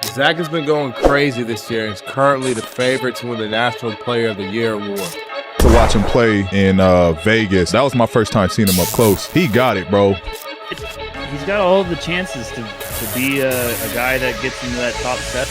Zach has been going crazy this year and is currently the favorite to win the National Player of the Year award. To watch him play in Vegas, that was my first time seeing him up close. He got it, bro. He's got all the chances to be a guy that gets into that top set.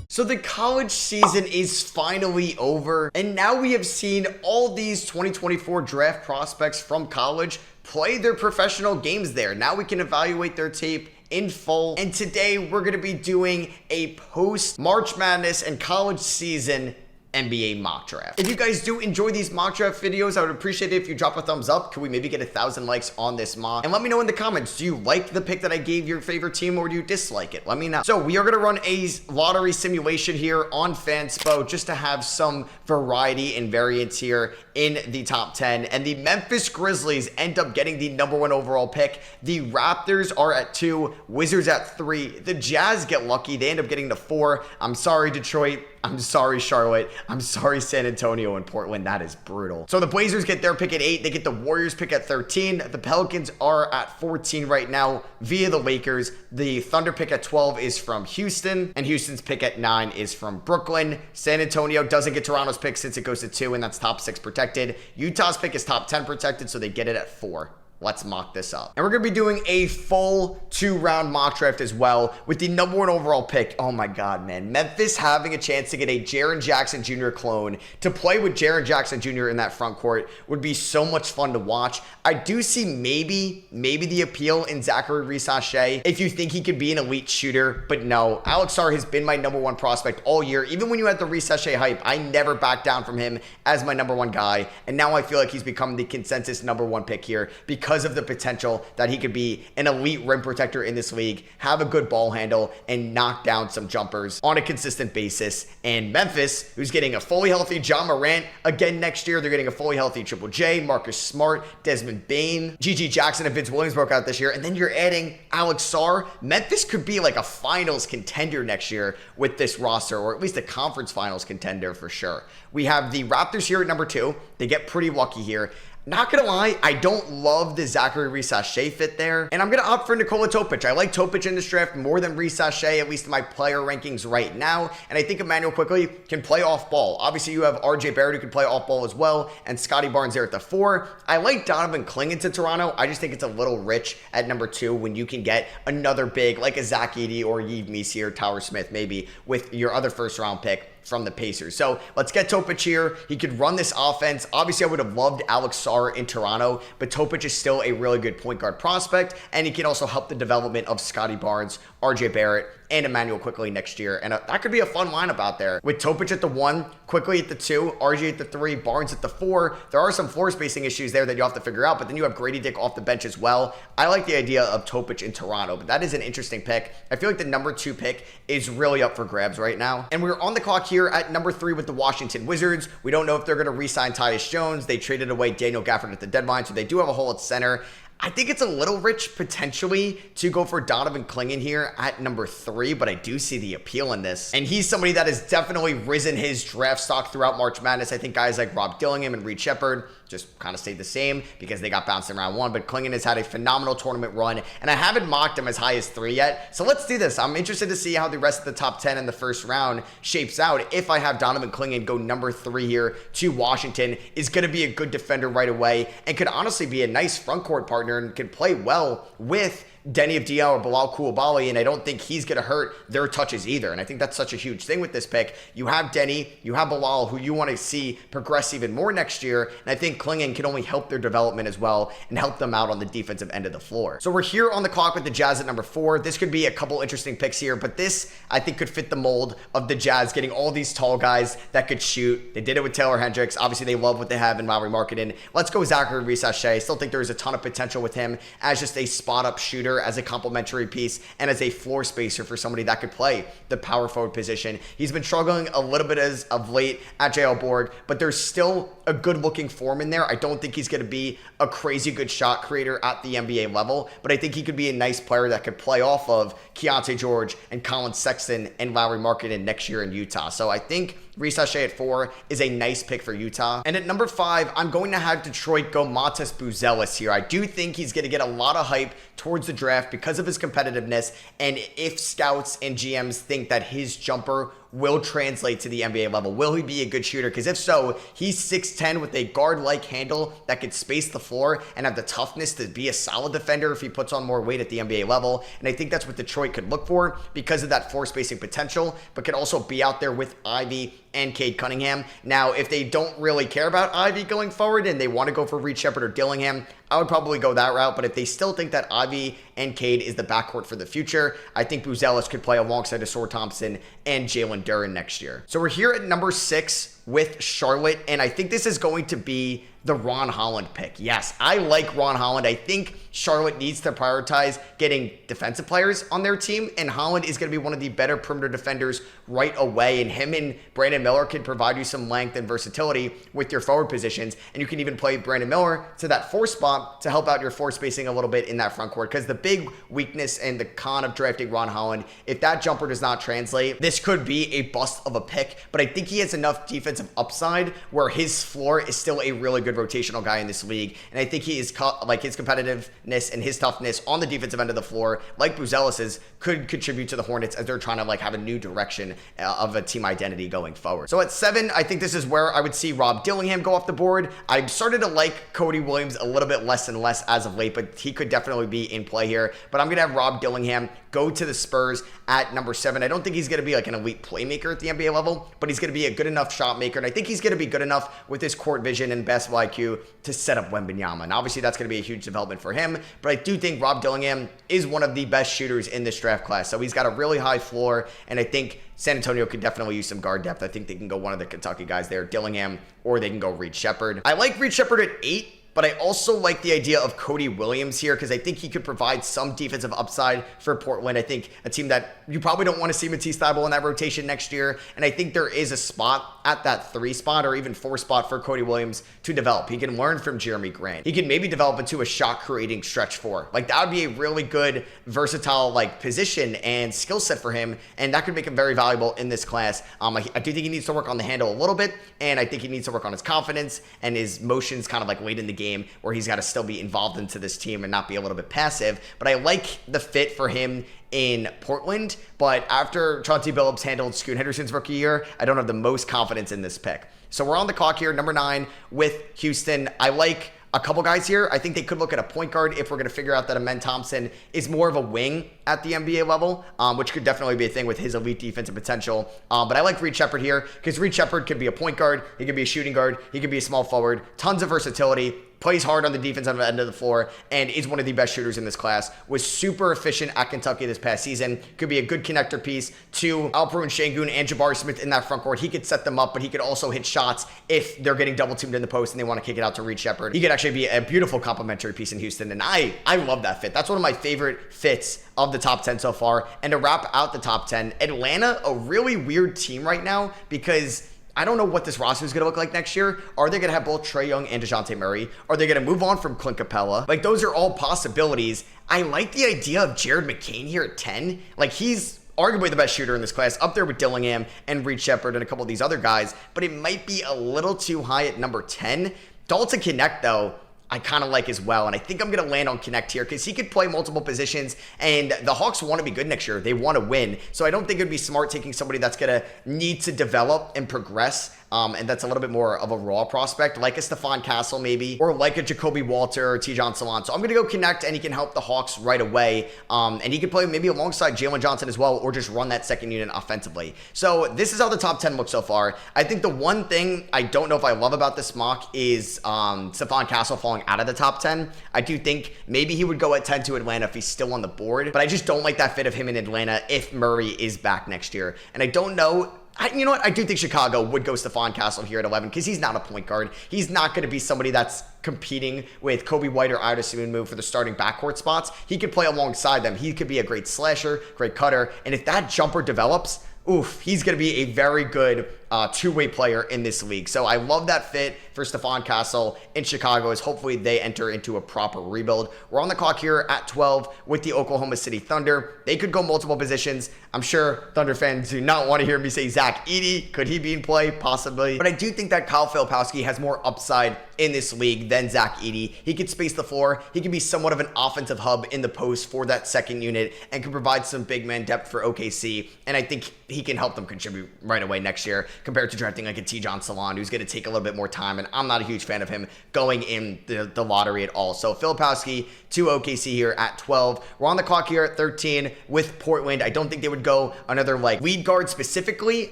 So the college season is finally over, and now we have seen all these 2024 draft prospects from college play their professional games there. Now we can evaluate their tape in full, and today we're going to be doing a post-March Madness and college season NBA mock draft. If you guys do enjoy these mock draft videos, I would appreciate it if you drop a thumbs up. Could we maybe get 1,000 likes on this mock? And let me know in the comments, do you like the pick that I gave your favorite team or do you dislike it? Let me know. So we are gonna run a lottery simulation here on Fanspo just to have some variety and variance here in the top 10. And the Memphis Grizzlies end up getting the #1 overall pick. The Raptors are at 2, Wizards at 3. The Jazz get lucky. They end up getting to 4. I'm sorry, Detroit. I'm sorry, Charlotte. I'm sorry, San Antonio and Portland. That is brutal. So the Blazers get their pick at 8. They get the Warriors pick at 13. The Pelicans are at 14 right now via the Lakers. The Thunder pick at 12 is from Houston. And Houston's pick at 9 is from Brooklyn. San Antonio doesn't get Toronto's pick since it goes to 2, and that's top 6 protected. Utah's pick is top 10 protected, so they get it at 4. Let's mock this up. And we're going to be doing a full 2-round mock draft as well with the #1 overall pick. Oh my God, man. Memphis having a chance to get a Jaren Jackson Jr. clone to play with Jaren Jackson Jr. in that front court would be so much fun to watch. I do see maybe the appeal in Zachary Reese-Shea if you think he could be an elite shooter, but no. Alex Sarr has been my #1 prospect all year. Even when you had the Reese-Shea hype, I never backed down from him as my #1 guy. And now I feel like he's become the consensus #1 pick here because of the potential that he could be an elite rim protector in this league, have a good ball handle, and knock down some jumpers on a consistent basis. And Memphis, who's getting a fully healthy John Morant again next year, they're getting a fully healthy Triple J, Marcus Smart, Desmond Bane, G.G. Jackson, and Vince Williams broke out this year, and then you're adding Alex Sarr. Memphis could be like a finals contender next year with this roster, or at least a conference finals contender for sure. We have the Raptors here at #2. They get pretty lucky here. Not gonna lie, I don't love the Zachary Reese-Shea fit there, and I'm gonna opt for Nikola Topic. I like Topic in this draft more than Reese-Shea, at least in my player rankings right now, and I think Emmanuel Quickley can play off ball. Obviously, you have RJ Barrett who can play off ball as well, and Scotty Barnes there at the 4. I like Donovan Clingan to Toronto. I just think it's a little rich at #2 when you can get another big like a Zach Edey or Yves Messier, Tower Smith maybe with your other first-round pick from the Pacers. So let's get Topic here. He could run this offense. Obviously, I would have loved Alex Sarr in Toronto, but Topic is still a really good point guard prospect, and he can also help the development of Scotty Barnes, RJ Barrett, and Emmanuel Quickley next year. And that could be a fun lineup out there with Topic at the 1, Quickley at the 2, RJ at the 3, Barnes at the 4. There are some floor spacing issues there that you have to figure out, but then you have Grady Dick off the bench as well. I like the idea of Topic in Toronto, but that is an interesting pick. I feel like the #2 pick is really up for grabs right now. And we're on the clock here at #3 with the Washington Wizards. We don't know if they're going to re-sign Tyus Jones. They traded away Daniel Gafford at the deadline, so they do have a hole at center. I think it's a little rich potentially to go for Donovan Clingan here at #3, but I do see the appeal in this. And he's somebody that has definitely risen his draft stock throughout March Madness. I think guys like Rob Dillingham and Reed Shepherd just kind of stayed the same because they got bounced in round 1, but Clingan has had a phenomenal tournament run, and I haven't mocked him as high as 3 yet. So let's do this. I'm interested to see how the rest of the top 10 in the first round shapes out. If I have Donovan Clingan go #3 here to Washington, is going to be a good defender right away and could honestly be a nice front court partner and can play well with Denny Avdia or Bilal Coulibaly, and I don't think he's going to hurt their touches either. And I think that's such a huge thing with this pick. You have Denny, you have Bilal, who you want to see progress even more next year, and I think Clingan can only help their development as well and help them out on the defensive end of the floor. So we're here on the clock with the Jazz at #4. This could be a couple interesting picks here, but this, I think, could fit the mold of the Jazz getting all these tall guys that could shoot. They did it with Taylor Hendricks. Obviously, they love what they have in Lauri Markkanen. Let's go Zachary Reese-Shea. I still think there's a ton of potential with him as just a spot-up shooter, as a complementary piece, and as a floor spacer for somebody that could play the power forward position. He's been struggling a little bit as of late at JL Borg, but there's still a good-looking form in there. I don't think he's going to be a crazy good shot creator at the NBA level, but I think he could be a nice player that could play off of Keontae George and Colin Sexton and Lauri Markkanen next year in Utah. So I think Reece Shea at 4 is a nice pick for Utah. And at number 5, I'm going to have Detroit go Matas Buzelis here. I do think he's going to get a lot of hype towards the draft because of his competitiveness, and if scouts and GMs think that his jumper will translate to the NBA level. Will he be a good shooter? Because if so, he's 6'10 with a guard-like handle that could space the floor and have the toughness to be a solid defender if he puts on more weight at the NBA level. And I think that's what Detroit could look for because of that floor spacing potential, but could also be out there with Ivy and Cade Cunningham. Now, if they don't really care about Ivy going forward and they want to go for Reed Shepard or Dillingham, I would probably go that route. But if they still think that Ivy and Cade is the backcourt for the future, I think Buzelis could play alongside Asor Thompson and Jalen Duren next year. So we're here at number 6 with Charlotte, and I think this is going to be the Ron Holland pick. Yes, I like Ron Holland. I think Charlotte needs to prioritize getting defensive players on their team, and Holland is going to be one of the better perimeter defenders right away, and him and Brandon Miller can provide you some length and versatility with your forward positions, and you can even play Brandon Miller to that 4 spot to help out your floor spacing a little bit in that front court, because the big weakness and the con of drafting Ron Holland, if that jumper does not translate, this could be a bust of a pick, but I think he has enough defensive upside where his floor is still a really good rotational guy in this league, and I think he is like his competitiveness and his toughness on the defensive end of the floor, like Buzelis's, could contribute to the Hornets as they're trying to like have a new direction of a team identity going forward. So at 7, I think this is where I would see Rob Dillingham go off the board. I started to like Cody Williams a little bit less and less as of late, but he could definitely be in play here. But I'm gonna have Rob Dillingham go to the Spurs at number 7. I don't think he's gonna be like an elite playmaker at the NBA level, but he's gonna be a good enough shot maker, and I think he's gonna be good enough with his court vision and basketball IQ to set up Wembanyama. And obviously that's gonna be a huge development for him, but I do think Rob Dillingham is one of the best shooters in this draft class. So he's got a really high floor, and I think San Antonio could definitely use some guard depth. I think they can go one of the Kentucky guys there, Dillingham, or they can go Reed Shepard. I like Reed Shepard at 8, but I also like the idea of Cody Williams here because I think he could provide some defensive upside for Portland. I think a team that you probably don't want to see Matisse Thybulle in that rotation next year, and I think there is a spot at that 3 spot or even 4 spot for Cody Williams to develop. He can learn from Jeremy Grant. He can maybe develop into a shot-creating stretch 4. Like, that would be a really good, versatile, like, position and skill set for him, and that could make him very valuable in this class. I do think he needs to work on the handle a little bit, and I think he needs to work on his confidence and his motions kind of like late in the game where he's got to still be involved into this team and not be a little bit passive. But I like the fit for him in Portland, but after Chauncey Billups handled Scoot Henderson's rookie year, I don't have the most confidence in this pick. So we're on the clock here, number 9 with Houston. I like a couple guys here. I think they could look at a point guard if we're going to figure out that Amen Thompson is more of a wing at the NBA level, which could definitely be a thing with his elite defensive potential. But I like Reed Shepard here because Reed Shepard could be a point guard, he could be a shooting guard, he could be a small forward, tons of versatility, plays hard on the defensive end of the floor, and is one of the best shooters in this class. Was super efficient at Kentucky this past season. Could be a good connector piece to Alperen Şengün and Jabari Smith in that front court. He could set them up, but he could also hit shots if they're getting double teamed in the post and they want to kick it out to Reed Shepard. He could actually be a beautiful complementary piece in Houston, and I love that fit. That's one of my favorite fits of the top 10 so far. And to wrap out the top 10, Atlanta, a really weird team right now because I don't know what this roster is going to look like next year. Are they going to have both Trae Young and DeJounte Murray? Are they going to move on from Clint Capella? Like, those are all possibilities. I like the idea of Jared McCain here at 10. Like, he's arguably the best shooter in this class, up there with Dillingham and Reed Shepard and a couple of these other guys, but it might be a little too high at number 10. Dalton Knecht, though, I kind of like as well, and I think I'm going to land on Knecht here because he could play multiple positions, and the Hawks want to be good next year. They want to win, so I don't think it would be smart taking somebody that's going to need to develop and progress, and that's a little bit more of a raw prospect, like a Stephon Castle maybe, or like a Jacoby Walter or Tijon Salon. So I'm going to go Knecht, and he can help the Hawks right away, and he can play maybe alongside Jalen Johnson as well, or just run that second unit offensively. So this is how the top 10 looks so far. I think the one thing I don't know if I love about this mock is Stephon Castle falling out of the top 10. I do think maybe he would go at 10 to Atlanta if he's still on the board, but I just don't like that fit of him in Atlanta if Murray is back next year. And I don't know, you know what? I do think Chicago would go Stephon Castle here at 11 because he's not a point guard. He's not going to be somebody that's competing with Kobe White or Ida Move for the starting backcourt spots. He could play alongside them. He could be a great slasher, great cutter, and if that jumper develops, oof, he's going to be a very good two-way player in this league. So I love that fit for Stephon Castle in Chicago, as hopefully they enter into a proper rebuild. We're on the clock here at 12 with the Oklahoma City Thunder. They could go multiple positions. I'm sure Thunder fans do not want to hear me say Zach Edey. Could he be in play? Possibly. But I do think that Kyle Filipowski has more upside in this league than Zach Edey. He could space the floor. He can be somewhat of an offensive hub in the post for that second unit and can provide some big man depth for OKC. And I think he can help them contribute right away next year compared to drafting like a T-John Salon, who's going to take a little bit more time. And I'm not a huge fan of him going in the lottery at all. So Filipowski to OKC here at 12. We're on the clock here at 13 with Portland. I don't think they would go another like lead guard specifically.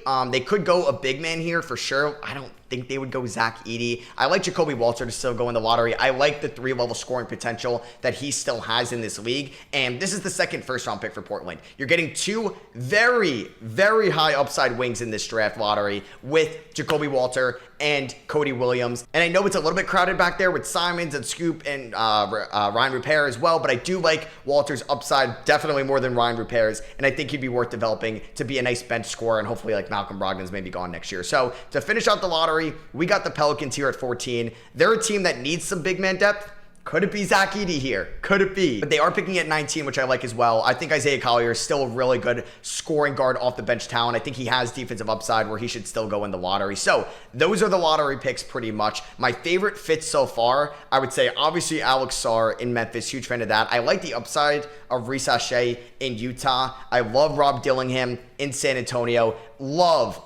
They could go a big man here for sure. I don't think they would go Zach Edey. I like Jacoby Walter to still go in the lottery. I like the 3-level scoring potential that he still has in this league. And this is the second first-round pick for Portland. You're getting two very, very high upside wings in this draft lottery with Jacoby Walter and Cody Williams. And I know it's a little bit crowded back there with Simons and Scoop and Ryan Rupert as well, but I do like Walter's upside definitely more than Ryan Rupert's, and I think he'd be worth developing to be a nice bench scorer, and hopefully like Malcolm Brogdon's maybe gone next year. So to finish out the lottery, we got the Pelicans here at 14. They're a team that needs some big man depth. Could it be Zach Edey here? Could it be? But they are picking at 19, which I like as well. I think Isaiah Collier is still a really good scoring guard off the bench talent. I think he has defensive upside where he should still go in the lottery. So those are the lottery picks pretty much. My favorite fits so far, I would say obviously Alex Sarr in Memphis. Huge fan of that. I like the upside of Reese Shea in Utah. I love Rob Dillingham in San Antonio. Love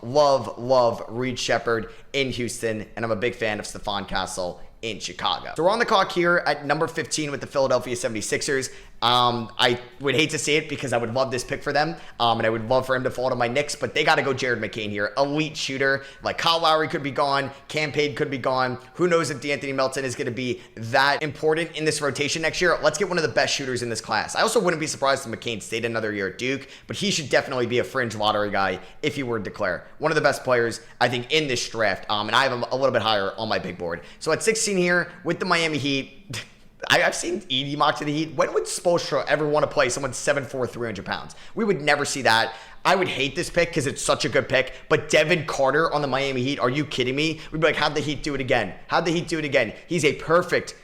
Reed Shepherd in Houston. And I'm a big fan of Stephon Castle in Chicago. So we're on the clock here at number 15 with the Philadelphia 76ers. I would hate to see it because I would love this pick for them, and I would love for him to fall to my Knicks, but they got to go Jared McCain here. Elite shooter. Like Kyle Lowry could be gone. Cam Payne could be gone. Who knows if DeAnthony Melton is going to be that important in this rotation next year. Let's get one of the best shooters in this class. I also wouldn't be surprised if McCain stayed another year at Duke, but he should definitely be a fringe lottery guy if he were to declare. One of the best players, I think, in this draft, and I have him a little bit higher on my big board. So at 16 here with the Miami Heat, I've seen Edey mock to the Heat. When would Spoelstra ever want to play someone 7'4", 300 pounds? We would never see that. I would hate this pick because it's such a good pick. But Devin Carter on the Miami Heat, are you kidding me? We'd be like, how'd the Heat do it again? How'd the Heat do it again? He's a perfect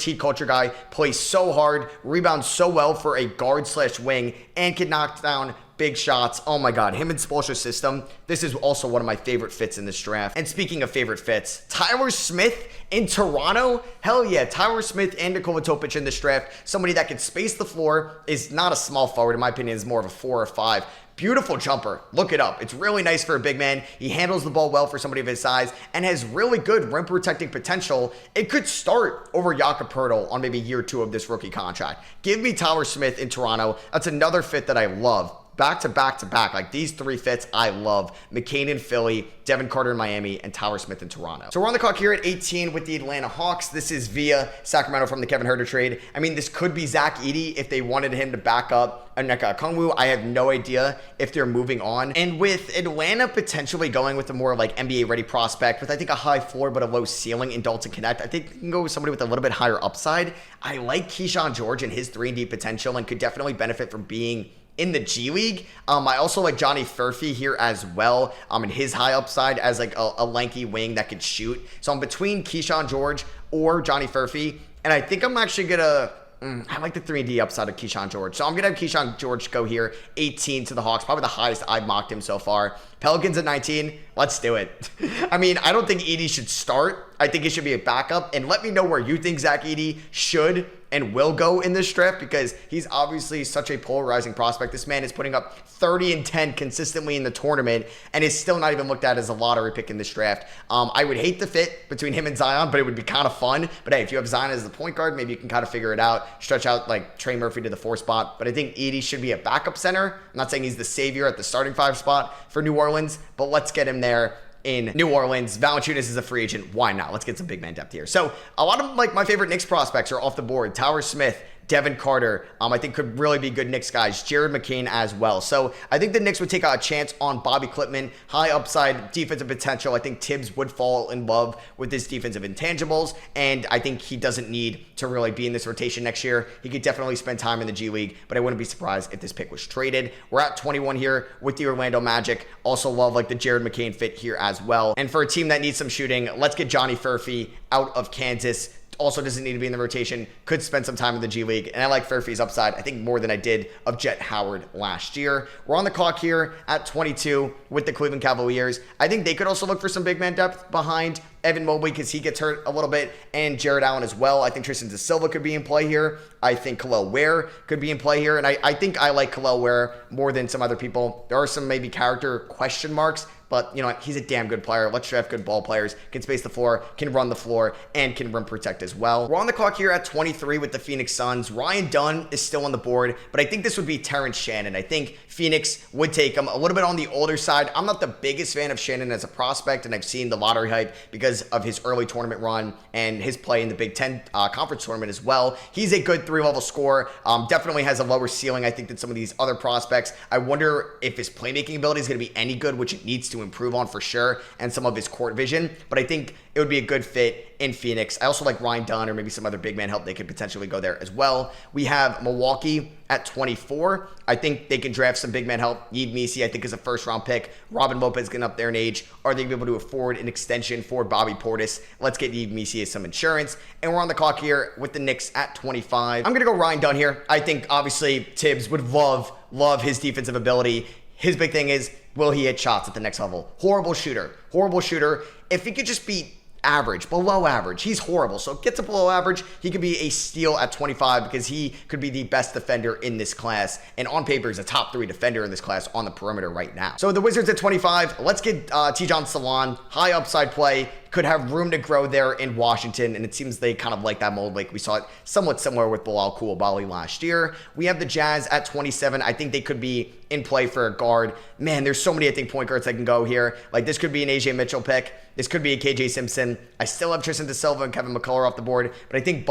Heat culture guy. Plays so hard, rebounds so well for a guard/wing, and can knock down big shots. Oh my God, him in Spoelstra's system. This is also one of my favorite fits in this draft. And speaking of favorite fits, Tyler Smith in Toronto. Hell yeah, Tyler Smith and Nikola Topic in this draft. Somebody that can space the floor, is not a small forward. In my opinion, is more of a 4 or 5. Beautiful jumper. Look it up. It's really nice for a big man. He handles the ball well for somebody of his size and has really good rim protecting potential. It could start over Jakob Poeltl on maybe year 2 of this rookie contract. Give me Tyler Smith in Toronto. That's another fit that I love. Back to back. Like these 3 fits, I love. McCain in Philly, Devin Carter in Miami, and Tyler Smith in Toronto. So we're on the clock here at 18 with the Atlanta Hawks. This is via Sacramento from the Kevin Huerter trade. I mean, this could be Zach Edey if they wanted him to back up Onyeka Okongwu. I have no idea if they're moving on. And with Atlanta potentially going with a more like NBA-ready prospect with, I think, a high floor but a low ceiling in Dalton Connect, I think you can go with somebody with a little bit higher upside. I like Keyshawn George and his 3-and-D potential and could definitely benefit from being in the G League. I also like Johnny Furphy here as well, and his high upside as like a lanky wing that could shoot. So I'm between Keyshawn George or Johnny Furphy, and I think I'm actually gonna I like the 3-and-D upside of Keyshawn George. So I'm going to have Keyshawn George go here, 18 to the Hawks. Probably the highest I've mocked him so far. Pelicans at 19. Let's do it. I mean, I don't think Edey should start. I think he should be a backup. And let me know where you think Zach Edey should and will go in this draft, because he's obviously such a polarizing prospect. This man is putting up 30 and 10 consistently in the tournament and is still not even looked at as a lottery pick in this draft. I would hate the fit between him and Zion, but it would be kind of fun. But hey, if you have Zion as the point guard, maybe you can kind of figure it out, stretch out like Trey Murphy to the 4 spot. But I think Edey should be a backup center. I'm not saying he's the savior at the starting 5 spot for New Orleans, but let's get him there in New Orleans. Valanciunas is a free agent. Why not? Let's get some big man depth here. So a lot of like my favorite Knicks prospects are off the board. Tyler Smith, Devin Carter, I think could really be good Knicks guys. Jared McCain as well. So I think the Knicks would take a chance on Bobby Klippman. High upside defensive potential. I think Tibbs would fall in love with his defensive intangibles, and I think he doesn't need to really be in this rotation next year. He could definitely spend time in the G League, but I wouldn't be surprised if this pick was traded. We're at 21 here with the Orlando Magic. Also love like the Jared McCain fit here as well. And for a team that needs some shooting, let's get Johnny Furphy out of Kansas. Also doesn't need to be in the rotation, could spend some time in the G League, and I like Furphy's upside, I think, more than I did of Jet Howard last year. We're on the clock here at 22 with the Cleveland Cavaliers. I think they could also look for some big man depth behind Evan Mobley because he gets hurt a little bit, and Jared Allen as well. I think Tristan Da Silva could be in play here. I think Khalil Ware could be in play here, and I think I like Khalil Ware more than some other people. There are some maybe character question marks, but you know what? He's a damn good player. Let's draft good ball players, can space the floor, can run the floor, and can rim protect as well. We're on the clock here at 23 with the Phoenix Suns. Ryan Dunn is still on the board, but I think this would be Terrence Shannon. I think Phoenix would take him a little bit on the older side. I'm not the biggest fan of Shannon as a prospect, and I've seen the lottery hype because of his early tournament run and his play in the Big Ten conference tournament as well. He's a good 3-level scorer. Definitely has a lower ceiling, I think, than some of these other prospects. I wonder if his playmaking ability is going to be any good, which it needs to improve on for sure, and some of his court vision, but I think it would be a good fit in Phoenix. I also like Ryan Dunn or maybe some other big man help. They could potentially go there as well. We have Milwaukee at 24. I think they can draft some big man help. Yves Missi, I think, is a first-round pick. Robin Lopez getting up there in age. Are they going to be able to afford an extension for Bobby Portis? Let's get Yves Missi as some insurance. And we're on the clock here with the Knicks at 25. I'm going to go Ryan Dunn here. I think, obviously, Tibbs would love his defensive ability. His big thing is, will he hit shots at the next level? Horrible shooter. If he could just be average, below average, he's horrible. So get to below average, he could be a steal at 25 because he could be the best defender in this class. And on paper, he's a top 3 defender in this class on the perimeter right now. So the Wizards at 25, let's get Tijon Salon, high upside play. Could have room to grow there in Washington, and it seems they kind of like that mold. Like we saw it somewhat similar with Bilal Coulibaly last year. We have the Jazz at 27. I think they could be in play for a guard. Man, there's so many, I think, point guards that can go here. Like this could be an AJ Mitchell pick. This could be a KJ Simpson. I still have Tristan Da Silva and Kevin McCullough off the board, but I think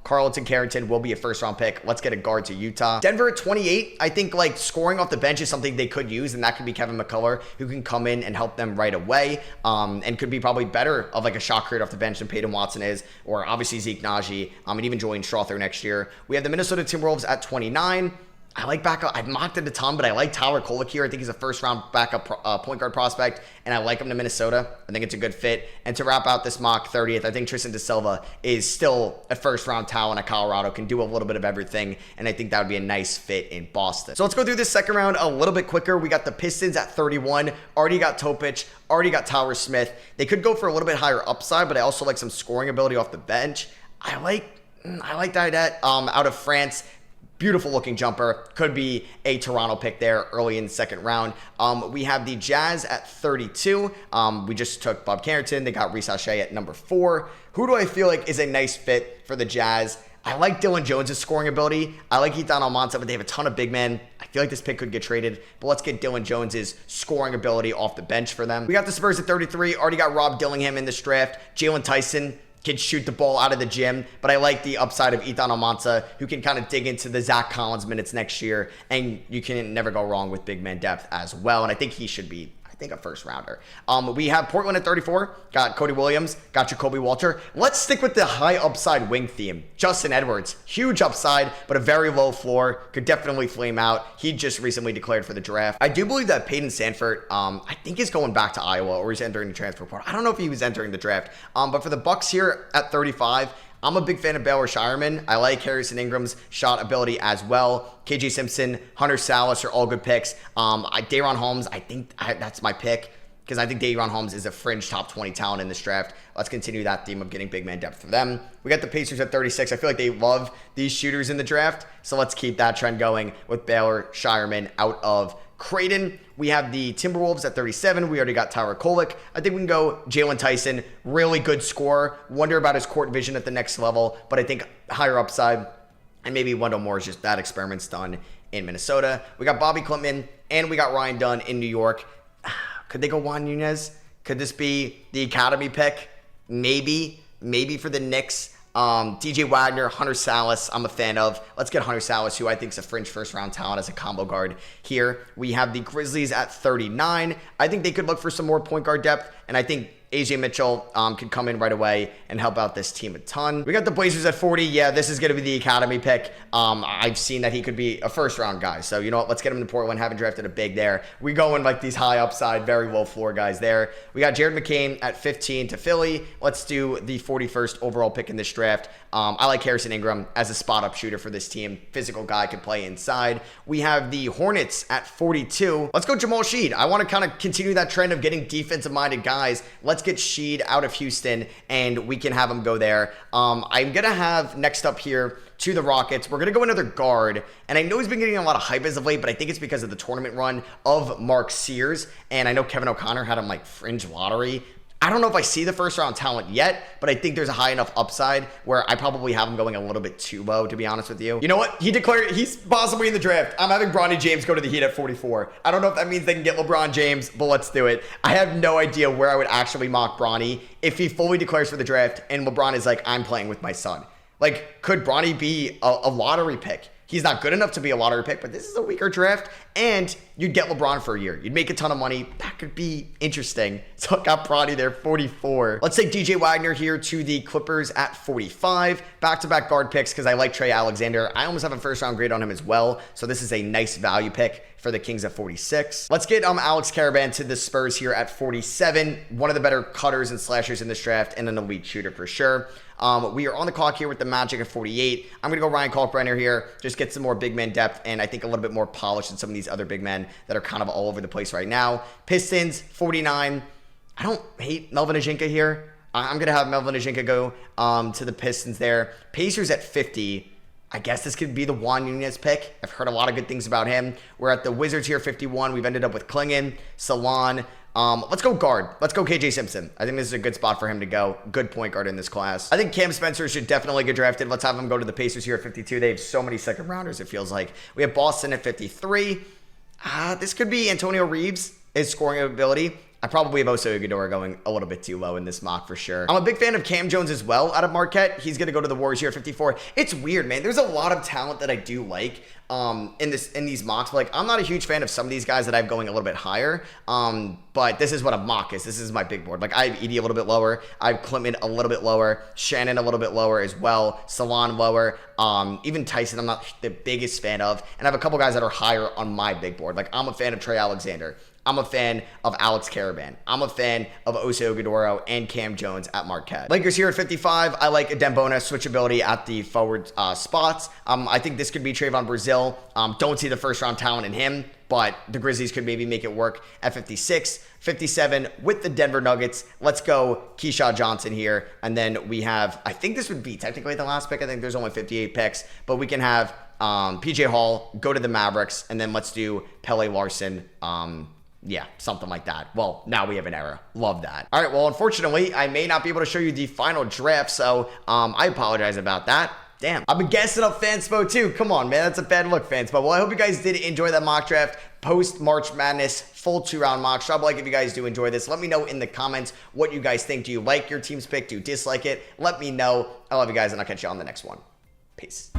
Carlton Carrington will be a first-round pick. Let's get a guard to Utah. Denver at 28, I think like scoring off the bench is something they could use, and that could be Kevin McCullough, who can come in and help them right away, and could be probably better of like a shot creator off the bench than Peyton Watson is, or obviously Zeke Naji, and even Julian Strother next year. We have the Minnesota Timberwolves at 29. I like backup. I've mocked it a ton, but I like Tyler Kolek here. I think he's a first-round backup point guard prospect, and I like him to Minnesota. I think it's a good fit. And to wrap out this mock 30th, I think Tristan Da Silva is still a first-round talent at Colorado, can do a little bit of everything, and I think that would be a nice fit in Boston. So let's go through this second round a little bit quicker. We got the Pistons at 31. Already got Topic. Already got Tyler Smith. They could go for a little bit higher upside, but I also like some scoring ability off the bench. I like Didet out of France. Beautiful looking jumper. Could be a Toronto pick there early in the second round. We have the Jazz at 32. We just took Bob Carrington. They got Reese Hachey at number 4. Who do I feel like is a nice fit for the Jazz? I like Dylan Jones' scoring ability. I like Ethan Almanza, but they have a ton of big men. I feel like this pick could get traded, but let's get Dylan Jones' scoring ability off the bench for them. We got the Spurs at 33. Already got Rob Dillingham in this draft. Jalen Tyson can shoot the ball out of the gym, but I like the upside of Ethan Almanza, who can kind of dig into the Zach Collins minutes next year, and you can never go wrong with big man depth as well, and I think he should be a first rounder. We have Portland at 34, got Cody Williams, got Jacoby Walter. Let's stick with the high upside wing theme. Justin Edwards, huge upside, but a very low floor, could definitely flame out. He just recently declared for the draft. I do believe that Peyton Sanford, I think is going back to Iowa, or he's entering the transfer portal. I don't know if he was entering the draft, but for the Bucks here at 35, I'm a big fan of Baylor Shireman. I like Harrison Ingram's shot ability as well. KJ Simpson, Hunter Salas are all good picks. Day'Ron Holmes, I think that's my pick because I think Day'Ron Holmes is a fringe top 20 talent in this draft. Let's continue that theme of getting big man depth for them. We got the Pacers at 36. I feel like they love these shooters in the draft, so let's keep that trend going with Baylor Shireman out of Creighton. We have the Timberwolves at 37. We already got Tyler Kolek. I think we can go Jalen Tyson. Really good scorer. Wonder about his court vision at the next level, but I think higher upside. And maybe Wendell Moore is just that experiment's done in Minnesota. We got Bobby Klippman and we got Ryan Dunn in New York. Could they go Juan Nunez? Could this be the academy pick? Maybe for the Knicks. DJ Wagner, Hunter Salas, I'm a fan of. Let's get Hunter Salas, who I think is a fringe first-round talent as a combo guard here. We have the Grizzlies at 39. I think they could look for some more point guard depth, and I think AJ Mitchell could come in right away and help out this team a ton. We got the Blazers at 40. Yeah, this is going to be the academy pick. I've seen that he could be a first-round guy. So, you know what? Let's get him to Portland. Haven't drafted a big there. We go in like these high upside, very low floor guys there. We got Jared McCain at 15 to Philly. Let's do the 41st overall pick in this draft. I like Harrison Ingram as a spot-up shooter for this team. Physical guy, can play inside. We have the Hornets at 42. Let's go Jamal Sheed. I want to kind of continue that trend of getting defensive-minded guys. Let's get Sheed out of Houston, and we can have him go there. I'm going to have next up here to the Rockets. We're going to go another guard, and I know he's been getting a lot of hype as of late, but I think it's because of the tournament run of Mark Sears, and I know Kevin O'Connor had him like fringe lottery. I don't know if I see the first round talent yet, but I think there's a high enough upside where I probably have him going a little bit too low, to be honest with you. You know what? He declared he's possibly in the draft. I'm having Bronny James go to the Heat at 44. I don't know if that means they can get LeBron James, but let's do it. I have no idea where I would actually mock Bronny if he fully declares for the draft and LeBron is like, I'm playing with my son. Like, could Bronny be a lottery pick? He's not good enough to be a lottery pick, but this is a weaker draft, and you'd get LeBron for a year. You'd make a ton of money. That could be interesting. So I got Bronny there, 44. Let's take DJ Wagner here to the Clippers at 45. Back-to-back guard picks because I like Trey Alexander. I almost have a first-round grade on him as well, so this is a nice value pick for the Kings at 46. Let's get Alex Caravan to the Spurs here at 47. One of the better cutters and slashers in this draft and an elite shooter for sure. We are on the clock here with the Magic at 48. I'm going to go Ryan Kalkbrenner here. Just get some more big man depth and I think a little bit more polish than some of these other big men that are kind of all over the place right now. Pistons, 49. I don't hate Melvin Ajinka here. I'm going to have Melvin Ajinka go to the Pistons there. Pacers at 50. I guess this could be the Juan Nunez pick. I've heard a lot of good things about him. We're at the Wizards here, 51. We've ended up with Klingon, Salon. Let's go guard. Let's go KJ Simpson. I think this is a good spot for him to go. Good point guard in this class. I think Cam Spencer should definitely get drafted. Let's have him go to the Pacers here at 52. They have so many second rounders, it feels like. We have Boston at 53. This could be Antonio Reeves, his scoring ability. I probably have Oso Iguodala going a little bit too low in this mock for sure. I'm a big fan of Cam Jones as well out of Marquette. He's going to go to the Warriors here at 54. It's weird, man. There's a lot of talent that I do like in these mocks. But like, I'm not a huge fan of some of these guys that I have going a little bit higher. But this is what a mock is. This is my big board. Like, I have Edey a little bit lower. I have Klintman a little bit lower. Shannon a little bit lower as well. Salon lower. Even Tyson I'm not the biggest fan of. And I have a couple guys that are higher on my big board. Like, I'm a fan of Trey Alexander. I'm a fan of Alex Caravan. I'm a fan of Oso Iguodala and Cam Jones at Marquette. Lakers here at 55. I like Dembona switchability at the forward spots. I think this could be Trayvon Brazil. Don't see the first round talent in him, but the Grizzlies could maybe make it work at 56. 57 with the Denver Nuggets. Let's go Keyshawn Johnson here. And then we have, I think this would be technically the last pick. I think there's only 58 picks, but we can have PJ Hall go to the Mavericks, and then let's do Pele Larson. Yeah, something like that. Well, now we have an error. Love that. All right, well, unfortunately, I may not be able to show you the final draft, so I apologize about that. Damn, I've been gassing up Fanspo too. Come on, man, that's a bad look, Fanspo. Well, I hope you guys did enjoy that mock draft. Post-March Madness, full 2-round mock. Drop a like if you guys do enjoy this. Let me know in the comments what you guys think. Do you like your team's pick? Do you dislike it? Let me know. I love you guys, and I'll catch you on the next one. Peace.